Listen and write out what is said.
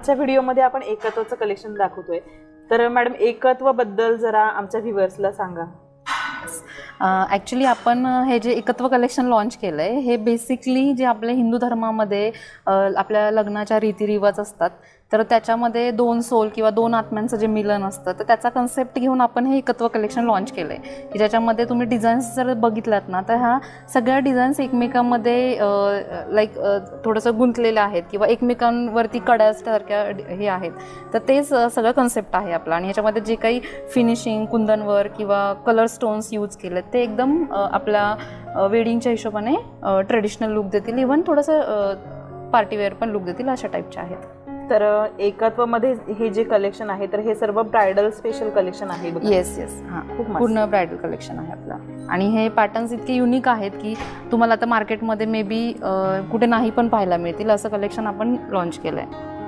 आजच्या व्हिडिओमध्ये आपण एकत्वचं कलेक्शन दाखवतोय, तर मॅडम एकत्व बद्दल जरा आमच्या व्ह्युअर्सला सांगा. ॲक्च्युली आपण हे जे एकत्व कलेक्शन लॉन्च केलं आहे हे बेसिकली जे आपल्या हिंदू धर्मामध्ये आपल्या लग्नाच्या रीतिरिवाज असतात, तर त्याच्यामध्ये 2 सोल किंवा 2 आत्म्यांचं जे मिलन असतं, तर त्याचा कन्सेप्ट घेऊन आपण हे एकत्व कलेक्शन लॉन्च केलं आहे की ज्याच्यामध्ये तुम्ही डिझाईन्स जर बघितलात ना, तर ह्या सगळ्या डिझाईन्स एकमेकांमध्ये थोडंसं गुंतलेल्या आहेत किंवा एकमेकांवरती कड्यासारख्या हे आहेत. तर तेच सगळं कन्सेप्ट आहे आपला. आणि ह्याच्यामध्ये जे काही फिनिशिंग कुंदनवर किंवा कलर स्टोन्स यूज केले ते एकदम आपल्या वेडिंगच्या हिशोबाने ट्रेडिशनल लुक देतील, इव्हन थोडंसं पार्टीवेअर पण लुक देतील, अशा टाईपचे आहेत. तर एकत्वमध्ये हे जे कलेक्शन आहे तर हे सर्व ब्रायडल स्पेशल कलेक्शन आहे. येस हां, खूप पूर्ण ब्रायडल कलेक्शन आहे आपलं. आणि हे पॅटर्न्स इतके युनिक आहेत की तुम्हाला आता मार्केटमध्ये मे बी कुठे नाही पण पाहायला मिळतील, असं कलेक्शन आपण लॉन्च केलं आहे.